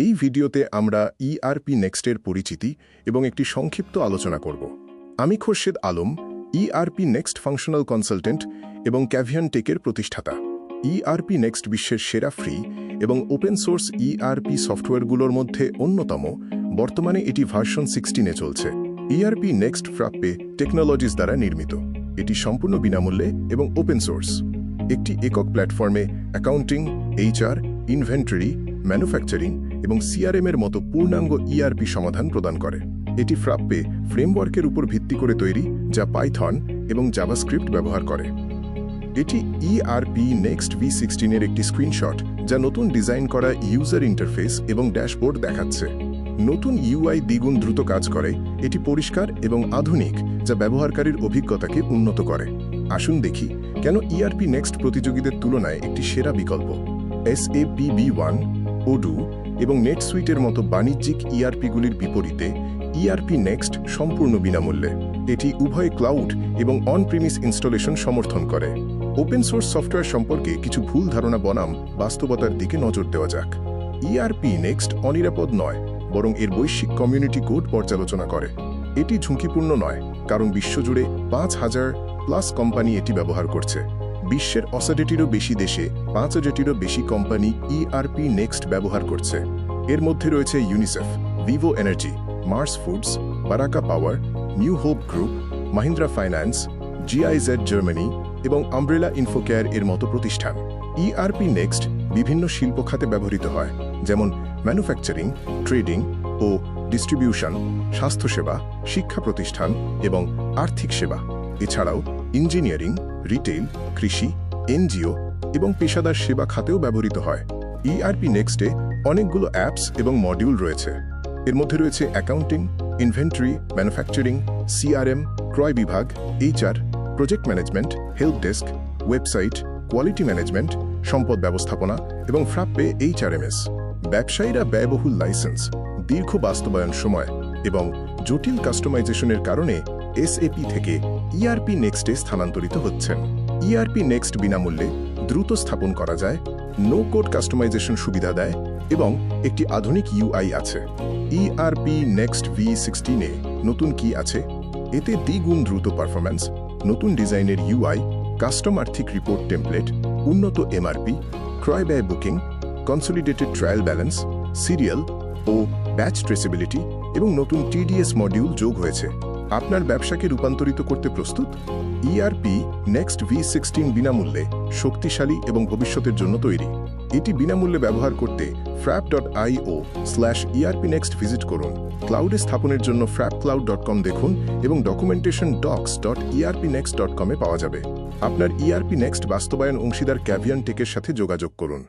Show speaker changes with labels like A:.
A: এই ভিডিওতে আমরা ইআরপি নেক্সটের পরিচিতি এবং একটি সংক্ষিপ্ত আলোচনা করব। আমি Khorshed Alam, ERP next functional consultant এবং ক্যাভিয়ান টেকের প্রতিষ্ঠাতা। ইআরপি নেক্সট বিশ্বের সেরা ফ্রি এবং ওপেন সোর্স ইআরপি সফটওয়্যারগুলোর মধ্যে অন্যতম। বর্তমানে এটি ভার্সন 16-এ চলছে। ইআরপি নেক্সট ফ্রাপ্পে টেকনোলজিস দ্বারা নির্মিত। এটি সম্পূর্ণ বিনামূল্যে এবং ওপেন সোর্স। একটি একক প্ল্যাটফর্মে অ্যাকাউন্টিং, এইচআর, ইনভেন্টরি, ম্যানুফ্যাকচারিং এবং সিআরএম-এর মতো পূর্ণাঙ্গ ইআরপি সমাধান প্রদান করে। এটি ফ্রাপ্পে ফ্রেমওয়ার্কের উপর ভিত্তি করে তৈরি, যা পাইথন এবং জাভাস্ক্রিপ্ট ব্যবহার করে। এটি ইআরপি নেক্সট V16-এর একটি স্ক্রিনশট, যা নতুন ডিজাইন করা ইউজার ইন্টারফেস এবং ড্যাশবোর্ড দেখাচ্ছে। নতুন ইউআই দ্বিগুণ দ্রুত কাজ করে। এটি পরিষ্কার এবং আধুনিক, যা ব্যবহারকারীর অভিজ্ঞতাকে উন্নত করে। আসুন দেখি কেন ইআরপি নেক্সট প্রতিযোগীদের তুলনায় একটি সেরা বিকল্প। SAP B1, Odoo এবং নেটসুইটের মতো বাণিজ্যিক ইআরপিগুলির বিপরীতে ইআরপি নেক্সট সম্পূর্ণ বিনামূল্যে। এটি উভয় ক্লাউড এবং অন প্রিমিস ইনস্টলেশন সমর্থন করে। ওপেন সোর্স সফটওয়্যার সম্পর্কে কিছু ভুল ধারণা বনাম বাস্তবতার দিকে নজর দেওয়া যাক। ইআরপি নেক্সট অনিরাপদ নয়, বরং এর বৈশ্বিক কমিউনিটি কোড পর্যালোচনা করে। এটি ঝুঁকিপূর্ণ নয়, কারণ বিশ্বজুড়ে 5000+ কোম্পানি এটি ব্যবহার করছে। বিশ্বের 80-টিরও বেশি দেশে 5000-টিরও বেশি কোম্পানি ইআরপি নেক্সট ব্যবহার করছে। এর মধ্যে রয়েছে UNICEF, Vivo Energy, Mars Foods, Baraka Power, New Hope Group, Mahindra Finance, GIZ Germany এবং আমব্রেলা ইনফোকেয়ার এর মতো প্রতিষ্ঠান। ইআরপি নেক্সট বিভিন্ন শিল্প খাতে ব্যবহৃত হয়, যেমন ম্যানুফ্যাকচারিং, ট্রেডিং ও ডিস্ট্রিবিউশন, স্বাস্থ্যসেবা, শিক্ষা প্রতিষ্ঠান এবং আর্থিক সেবা। এছাড়াও ইঞ্জিনিয়ারিং, রিটেইল, কৃষি, এনজিও এবং পেশাদার সেবা খাতেও ব্যবহৃত হয়। ইআরপি নেক্সটে অনেকগুলো অ্যাপস এবং মডিউল রয়েছে। এর মধ্যে রয়েছে অ্যাকাউন্টিং, ইনভেন্টরি, ম্যানুফ্যাকচারিং, সিআরএম, ক্রয় বিভাগ, HR, project management, help desk, website, quality management, সম্পদ ব্যবস্থাপনা এবং ফ্রাপ্পে HRMS। ব্যবসায়ীরা ব্যয়বহুল লাইসেন্স, দীর্ঘ বাস্তবায়ন সময় এবং জটিল কাস্টমাইজেশনের কারণে SAP থেকে ইআরপি নেক্সটে স্থানান্তরিত হচ্ছেন। ইআরপি নেক্সট বিনামূল্যে দ্রুত স্থাপন করা যায়, নো কোড কাস্টমাইজেশন সুবিধা দেয় এবং একটি আধুনিক UI আছে। ইআরপি নেক্সট V16-এ নতুন কি আছে? এতে দ্বিগুণ দ্রুত পারফরম্যান্স, নতুন ডিজাইনের UI, কাস্টম আর্থিক রিপোর্ট টেমপ্লেট, উন্নত MRP, ক্রয় ব্যয় booking, consolidated trial balance, serial ও ব্যাচ ট্রেসেবিলিটি এবং নতুন TDS মডিউল যোগ হয়েছে। আপনার ব্যবসাকে রূপান্তরিত করতে প্রস্তুত? ইআরপি নেক্সট V16 বিনামূল্যে, শক্তিশালী এবং ভবিষ্যতের জন্য তৈরি। এটি বিনামূল্যে ব্যবহার করতে frapp.io/ERPnext ভিজিট করুন। ক্লাউডে স্থাপনের জন্য frappcloud.com দেখুন এবং ডকুমেন্টেশন docs.erpnext.com-এ পাওয়া যাবে। আপনার ইআরপি নেক্সট বাস্তবায়ন অংশীদার ক্যাভিয়ান টেকের সাথে যোগাযোগ করুন।